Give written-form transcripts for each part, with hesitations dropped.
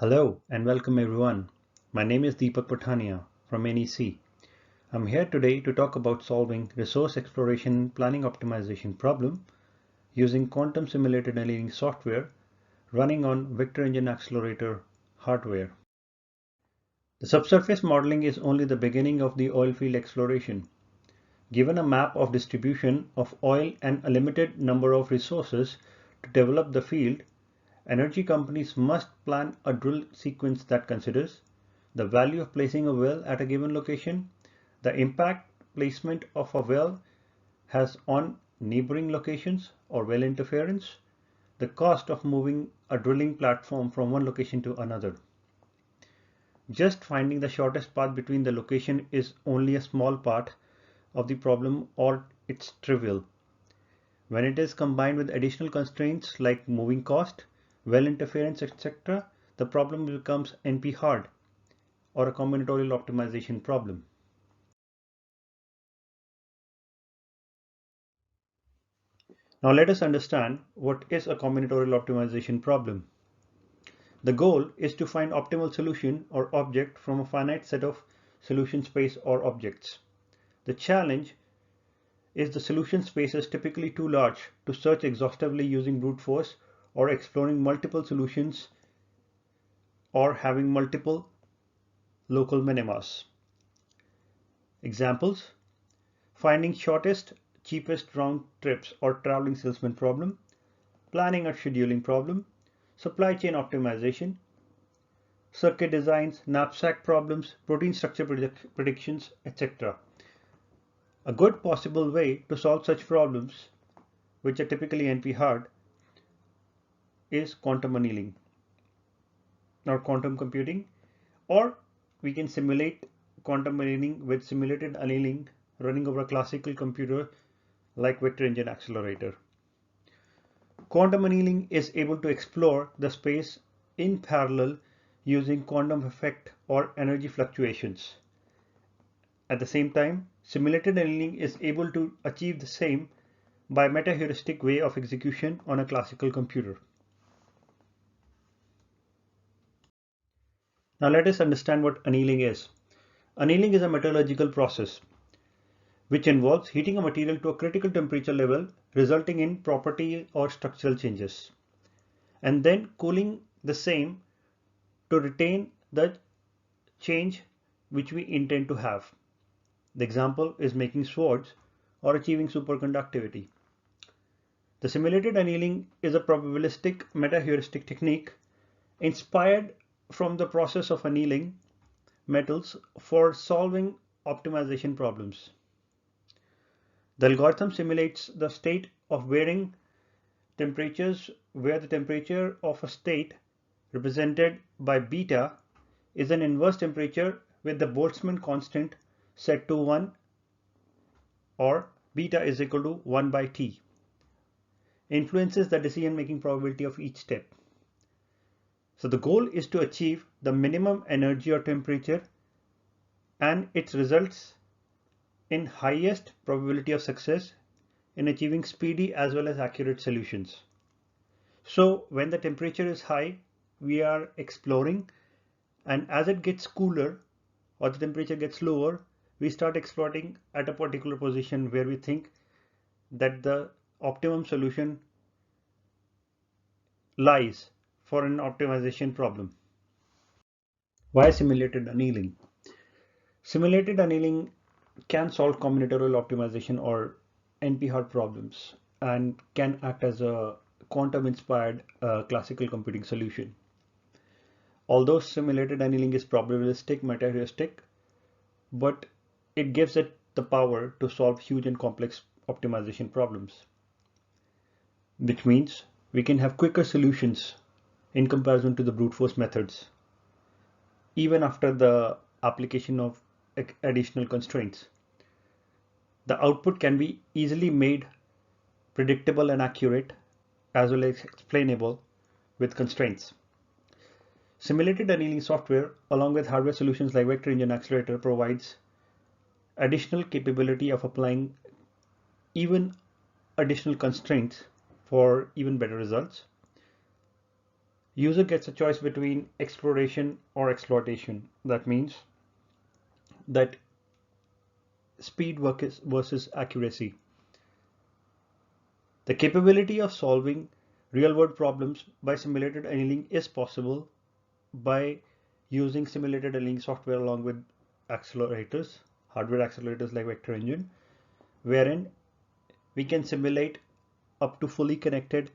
Hello and welcome everyone. My name is Deepak Patania from NEC. I'm here today to talk about solving resource exploration planning optimization problem using quantum simulated annealing software running on Vector Engine Accelerator hardware. The subsurface modeling is only the beginning of the oil field exploration. Given a map of distribution of oil and a limited number of resources to develop the field, energy companies must plan a drill sequence that considers the value of placing a well at a given location, the impact placement of a well has on neighboring locations or well interference, the cost of moving a drilling platform from one location to another. Just finding the shortest path between the location is only a small part of the problem, or it's trivial. When it is combined with additional constraints like moving cost, well interference, etc., the problem becomes NPHard, or a combinatorial optimization problem. Now let us understand what is a combinatorial optimization problem. The goal is to find optimal solution or object from a finite set of solution space or objects. The challenge is the solution space is typically too large to search exhaustively using brute force or exploring multiple solutions or having multiple local minimas. Examples: finding shortest, cheapest round trips or traveling salesman problem, planning or scheduling problem, supply chain optimization, circuit designs, knapsack problems, protein structure predictions, etc. A good possible way to solve such problems, which are typically NP-hard, is quantum annealing or quantum computing, or we can simulate quantum annealing with simulated annealing running over a classical computer like Vector Engine Accelerator. Quantum annealing is able to explore the space in parallel using quantum effect or energy fluctuations. At the same time, simulated annealing is able to achieve the same by meta-heuristic way of execution on a classical computer. Now let us understand what annealing is. Annealing is a metallurgical process which involves heating a material to a critical temperature level resulting in property or structural changes, and then cooling the same to retain the change which we intend to have. The example is making swords or achieving superconductivity. The simulated annealing is a probabilistic meta-heuristic technique inspired from the process of annealing metals for solving optimization problems. The algorithm simulates the state of varying temperatures where the temperature of a state represented by beta is an inverse temperature with the Boltzmann constant set to 1, or beta is equal to 1 by T, influences the decision-making probability of each step. So the goal is to achieve the minimum energy or temperature, and it results in highest probability of success in achieving speedy as well as accurate solutions. So when the temperature is high, we are exploring, and as it gets cooler or the temperature gets lower, we start exploiting at a particular position where we think that the optimum solution lies for an optimization problem. Why simulated annealing? Simulated annealing can solve combinatorial optimization or NP-hard problems and can act as a quantum-inspired classical computing solution. Although simulated annealing is probabilistic, meta-heuristic, but it gives it the power to solve huge and complex optimization problems, which means we can have quicker solutions in comparison to the brute force methods, even after the application of additional constraints. The output can be easily made predictable and accurate, as well as explainable with constraints. Simulated annealing software, along with hardware solutions like Vector Engine Accelerator, provides additional capability of applying even additional constraints for even better results. user gets a choice between exploration or exploitation. That means that speed versus accuracy. The capability of solving real-world problems by simulated annealing is possible by using simulated annealing software along with accelerators, hardware accelerators like Vector Engine, wherein we can simulate up to fully connected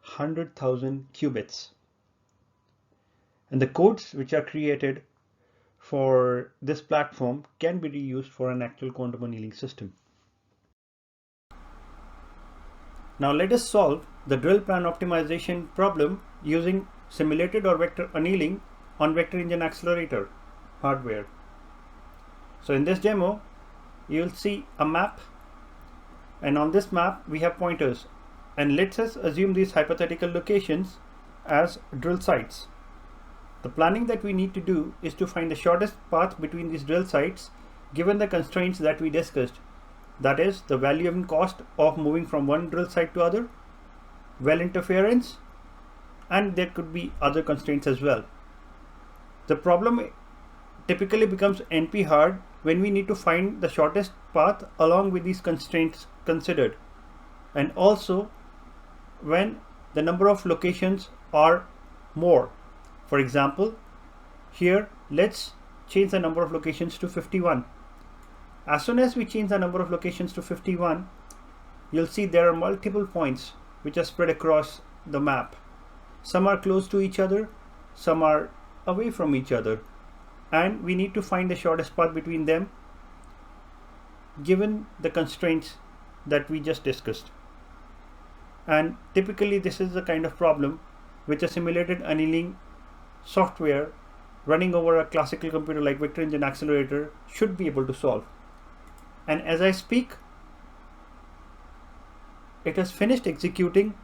100,000 qubits. And the codes which are created for this platform can be reused for an actual quantum annealing system. Now let us solve the drill plan optimization problem using simulated or vector annealing on Vector Engine Accelerator hardware. So in this demo, you will see a map, and on this map we have pointers, and let's assume these hypothetical locations as drill sites. The planning that we need to do is to find the shortest path between these drill sites given the constraints that we discussed. That is the value and cost of moving from one drill site to other, well interference, and there could be other constraints as well. The problem typically becomes NPHard when we need to find the shortest path along with these constraints considered, and also when the number of locations are more. For example, here let's change the number of locations to 51. As soon as we change the number of locations to 51, you'll see there are multiple points which are spread across the map. Some are close to each other, some are away from each other, and we need to find the shortest path between them given the constraints that we just discussed. And typically this is the kind of problem which a simulated annealing software running over a classical computer like Vector Engine Accelerator should be able to solve. And as I speak, it has finished executing.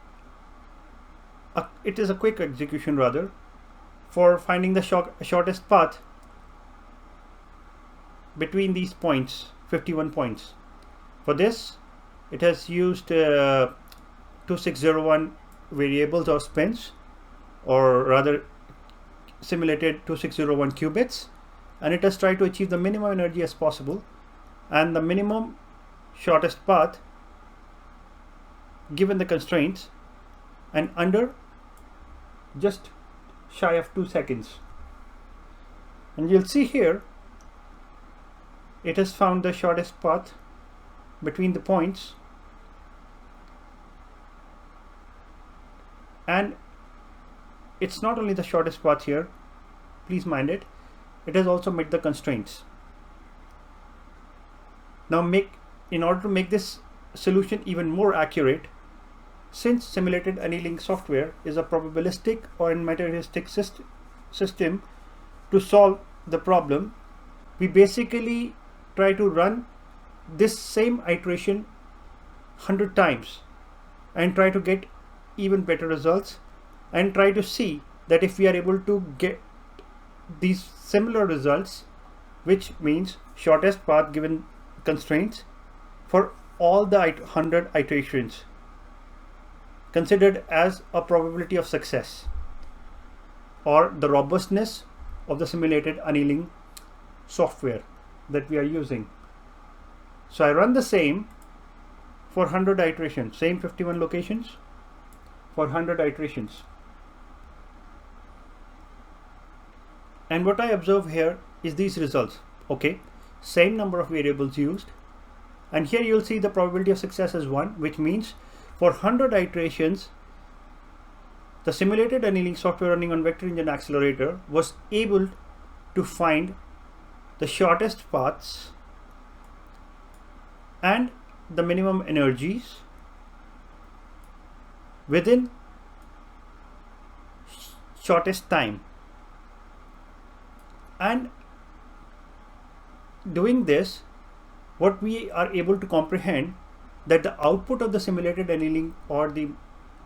It is a quick execution rather, for finding the shortest path between these points, 51 points. For this, it has used 2601 variables or spins, or rather simulated 2601 qubits, and it has tried to achieve the minimum energy as possible and the minimum shortest path given the constraints, and under just shy of 2 seconds. And you'll see here it has found the shortest path between the points, and it's not only the shortest path here, please mind it, it has also met the constraints. Now in order to make this solution even more accurate, since simulated annealing software is a probabilistic or in materialistic system to solve the problem, we basically try to run this same iteration 100 times and try to get even better results, and try to see that if we are able to get these similar results, which means shortest path given constraints for all the 100 iterations, considered as a probability of success or the robustness of the simulated annealing software that we are using. So I run the same for 100 iterations, same 51 locations for 100 iterations. And what I observe here is these results. Okay, same number of variables used, and here you'll see the probability of success is 1, which means for 100 iterations the simulated annealing software running on Vector Engine Accelerator was able to find the shortest paths and the minimum energies within shortest time. And doing this, what we are able to comprehend that the output of the simulated annealing or the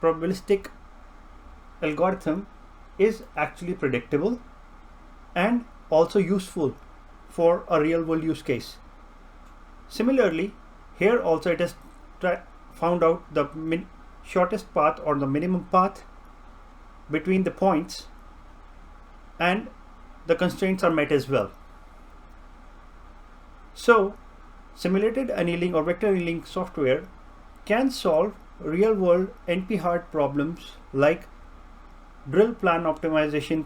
probabilistic algorithm is actually predictable and also useful for a real world use case. Similarly, here also it has found out the shortest path or the minimum path between the points and the constraints are met as well. So simulated annealing or vector annealing software can solve real-world NPHard problems like drill plan optimization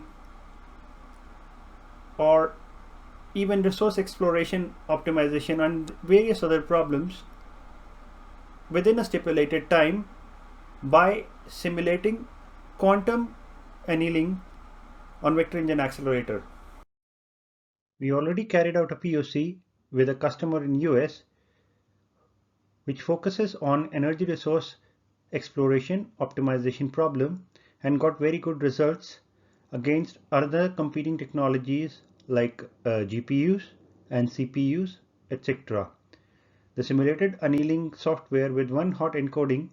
or even resource exploration optimization and various other problems within a stipulated time by simulating quantum annealing on Vector Engine Accelerator. We already carried out a POC with a customer in US which focuses on energy resource exploration optimization problem and got very good results against other competing technologies like GPUs and CPUs, etc. The simulated annealing software with one hot encoding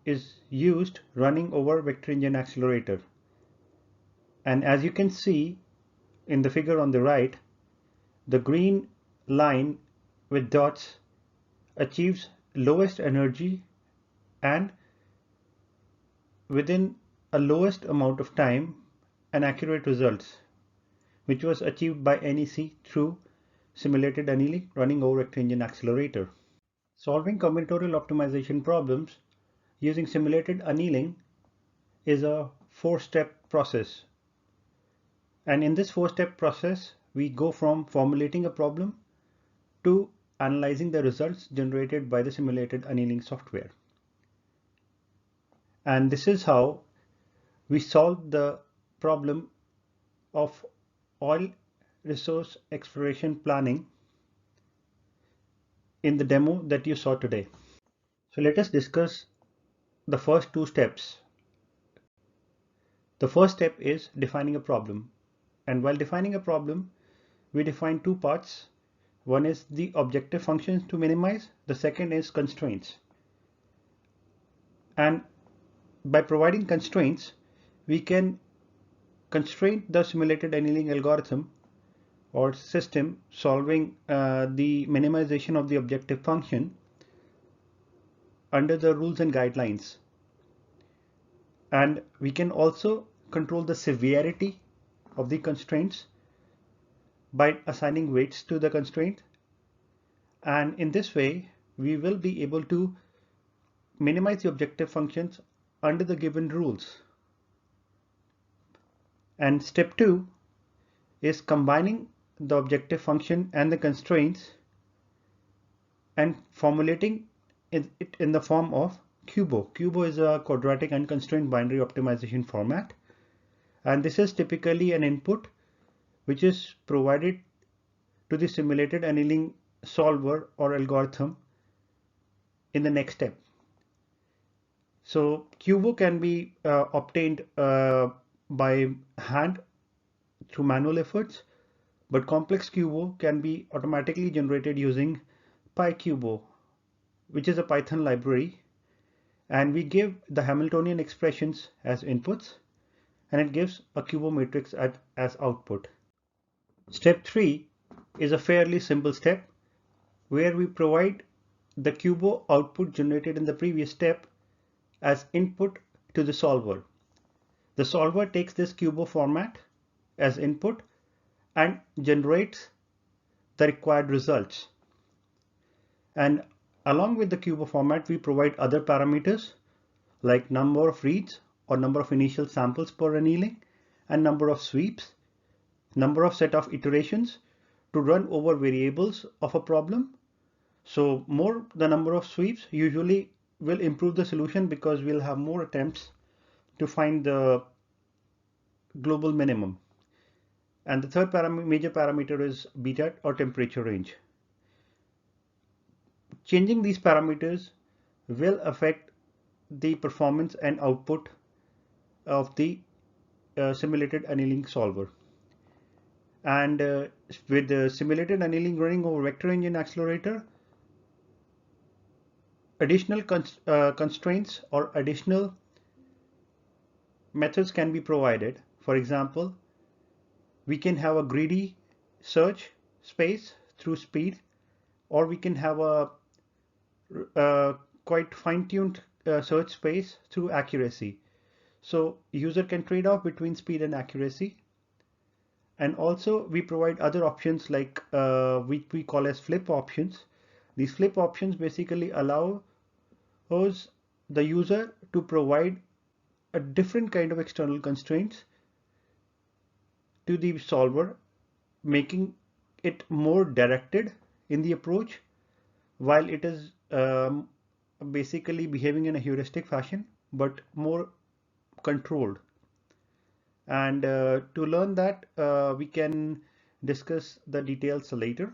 is used running over Vector Engine Accelerator. And as you can see in the figure on the right, the green line with dots achieves lowest energy and within a lowest amount of time and accurate results, which was achieved by NEC through simulated annealing running over Vector Engine Accelerator. Solving combinatorial optimization problems using simulated annealing is a four-step process. And in this four-step process, we go from formulating a problem to analyzing the results generated by the simulated annealing software. And this is how we solve the problem of oil resource exploration planning in the demo that you saw today. So let us discuss the first two steps. The first step is defining a problem. And while defining a problem, we define two parts. One is the objective functions to minimize. The second is constraints. And by providing constraints, we can constrain the simulated annealing algorithm or system solving the minimization of the objective function under the rules and guidelines. And we can also control the severity of the constraints by assigning weights to the constraint. And in this way, we will be able to minimize the objective functions under the given rules. And step 2 is combining the objective function and the constraints and formulating it in the form of QUBO. QUBO is a quadratic unconstrained binary optimization format, and this is typically an input which is provided to the simulated annealing solver or algorithm in the next step. So QUBO can be obtained by hand through manual efforts, but complex QUBO can be automatically generated using QuICC, which is a Python library, and we give the Hamiltonian expressions as inputs and it gives a QUBO matrix as output. Step 3 is a fairly simple step where we provide the QUBO output generated in the previous step as input to the solver. The solver takes this QUBO format as input and generates the required results. And along with the QUBO format, we provide other parameters like number of reads or number of initial samples per annealing and number of sweeps, number of set of iterations to run over variables of a problem. So more the number of sweeps usually will improve the solution because we'll have more attempts to find the global minimum. And the third major parameter is beta or temperature range. Changing these parameters will affect the performance and output of the simulated annealing solver. And with the simulated annealing running over Vector Engine Accelerator, additional constraints or additional methods can be provided. For example, we can have a greedy search space through speed, or we can have a quite fine-tuned search space through accuracy. So user can trade off between speed and accuracy. And also we provide other options like which we call as flip options. These flip options basically allow the user to provide a different kind of external constraints to the solver, making it more directed in the approach while it is basically behaving in a heuristic fashion, but more controlled. And to learn that, we can discuss the details later.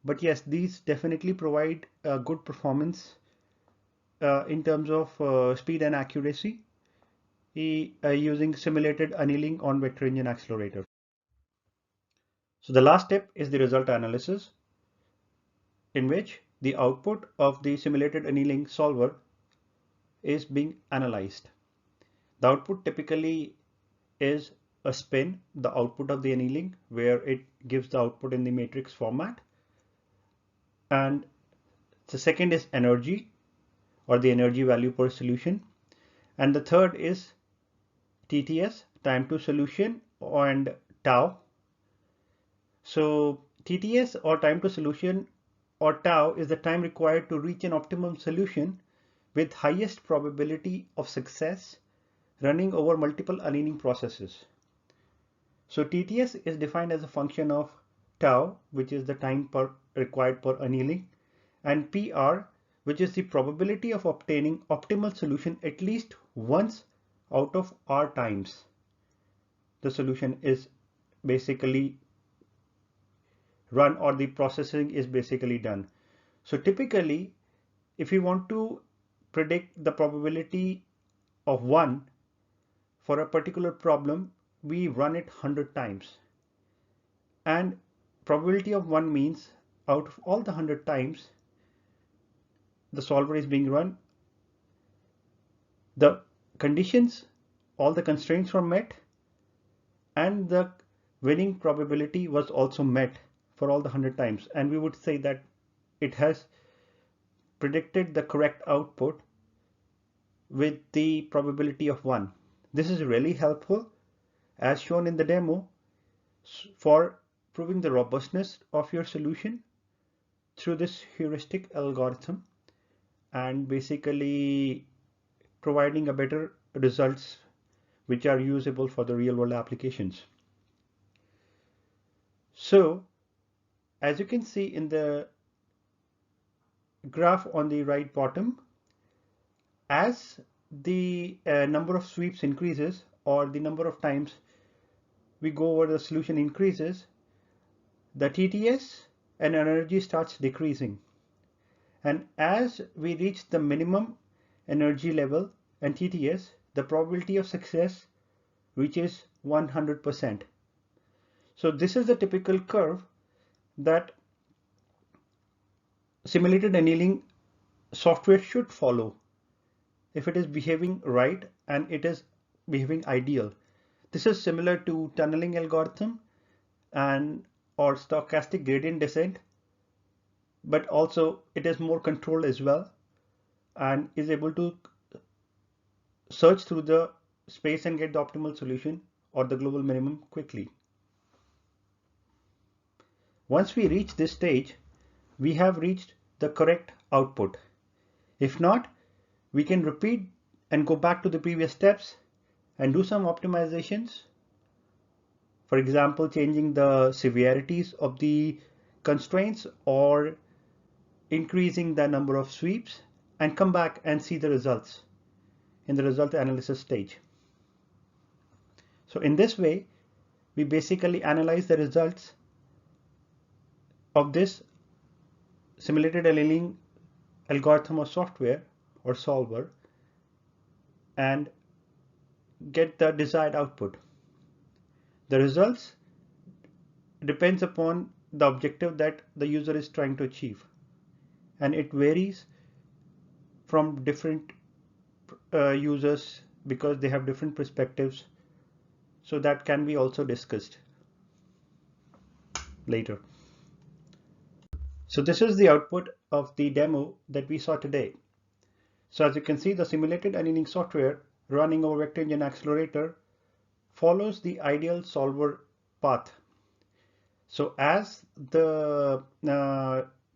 But yes, these definitely provide good performance in terms of speed and accuracy using simulated annealing on Vector Engine Accelerator. So the last step is the result analysis, in which the output of the simulated annealing solver is being analyzed. The output typically is a spin, the output of the annealing, where it gives the output in the matrix format. And the second is energy, or the energy value per solution. And the third is TTS, time to solution, and tau. So TTS, or time to solution, or tau, is the time required to reach an optimum solution with highest probability of success running over multiple annealing processes. So TTS is defined as a function of tau, which is the time required per annealing, and PR, which is the probability of obtaining optimal solution at least once out of R times the solution is basically run, or the processing is basically done. So typically, if you want to predict the probability of 1 for a particular problem, we run it 100 times. And probability of 1 means out of all the 100 times the solver is being run, the conditions, all the constraints were met, and the winning probability was also met for all the 100 times. And we would say that it has predicted the correct output with the probability of 1. This is really helpful, as shown in the demo, for proving the robustness of your solution through this heuristic algorithm and basically providing a better results which are usable for the real world applications. So as you can see in the graph on the right bottom, as the number of sweeps increases, or the number of times we go over the solution increases, the TTS and energy starts decreasing. And as we reach the minimum energy level and TTS, the probability of success reaches 100%. So this is the typical curve that simulated annealing software should follow if it is behaving right and it is behaving ideal. This is similar to tunneling algorithm and or stochastic gradient descent, but also it is more controlled as well and is able to search through the space and get the optimal solution or the global minimum quickly. Once we reach this stage, we have reached the correct output. If not, we can repeat and go back to the previous steps and do some optimizations. For example, changing the severities of the constraints or increasing the number of sweeps, and come back and see the results in the result analysis stage. So in this way, we basically analyze the results of this simulated annealing algorithm or software or solver and get the desired output. The results depends upon the objective that the user is trying to achieve, and it varies from different users because they have different perspectives, so that can be also discussed later. So this is the output of the demo that we saw today. So as you can see, the simulated annealing software running over Vector Engine Accelerator follows the ideal solver path. So as the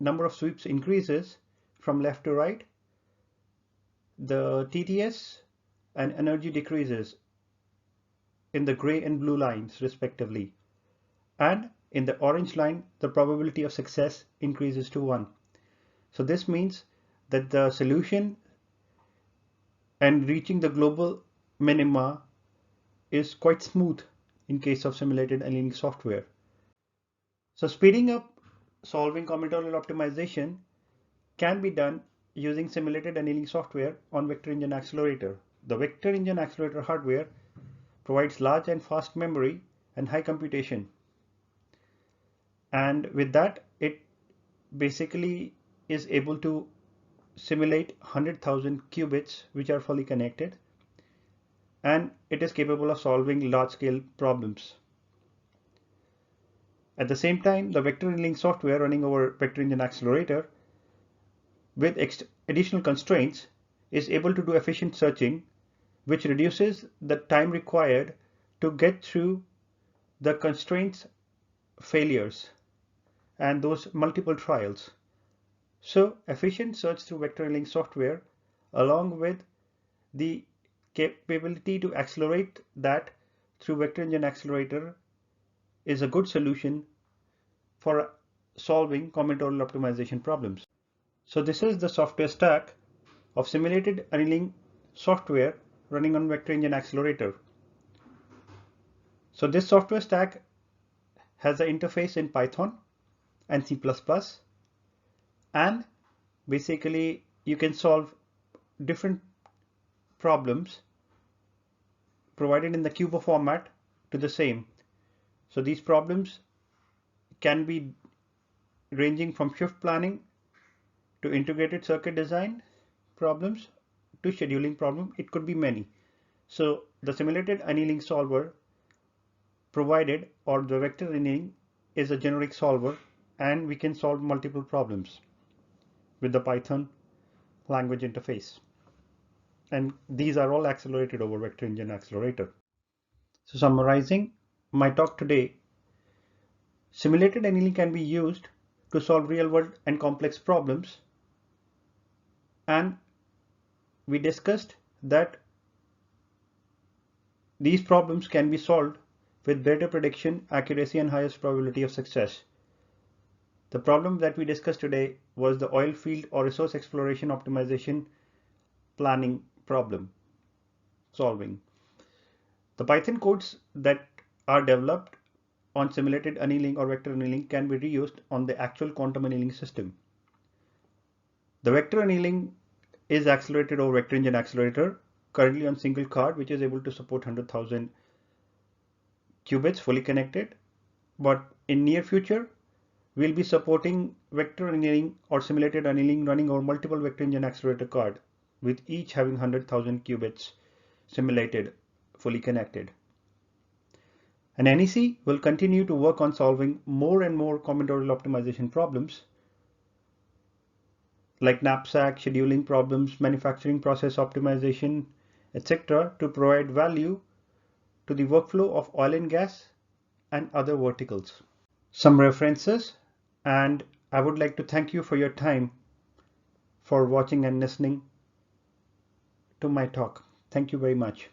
number of sweeps increases from left to right, the TTS and energy decreases in the gray and blue lines respectively. And in the orange line, the probability of success increases to 1. So this means that the solution and reaching the global minima is quite smooth in case of simulated annealing software. So speeding up solving combinatorial optimization can be done using simulated annealing software on Vector Engine Accelerator. The Vector Engine Accelerator hardware provides large and fast memory and high computation. And with that, it basically is able to simulate 100,000 qubits which are fully connected, and it is capable of solving large-scale problems. At the same time, the Vector Annealing software running over Vector Engine Accelerator with additional constraints is able to do efficient searching, which reduces the time required to get through the constraints failures and those multiple trials. So efficient search through Vector Annealing software along with the capability to accelerate that through Vector Engine Accelerator is a good solution for solving combinatorial optimization problems. So this is the software stack of simulated annealing software running on Vector Engine Accelerator. So this software stack has an interface in Python and C++, and basically you can solve different problems provided in the QUBO format to the same. So these problems can be ranging from shift planning to integrated circuit design problems to scheduling problem. It could be many. So the simulated annealing solver provided, or the vector annealing, is a generic solver, and we can solve multiple problems with the Python language interface. And these are all accelerated over Vector Engine Accelerator. So summarizing my talk today, simulated annealing can be used to solve real-world and complex problems, and we discussed that these problems can be solved with better prediction accuracy and highest probability of success. The problem that we discussed today was the oil field or resource exploration optimization planning problem solving. The Python codes that are developed on simulated annealing or vector annealing can be reused on the actual quantum annealing system. The vector annealing is accelerated over Vector Engine Accelerator, currently on single card, which is able to support 100,000 qubits fully connected. But in near future, we'll be supporting vector annealing or simulated annealing running over multiple Vector Engine Accelerator card, with each having 100,000 qubits simulated fully connected. And NEC will continue to work on solving more and more combinatorial optimization problems like knapsack, scheduling problems, manufacturing process optimization, etc., to provide value to the workflow of oil and gas and other verticals. Some references, and I would like to thank you for your time for watching and listening to my talk. Thank you very much.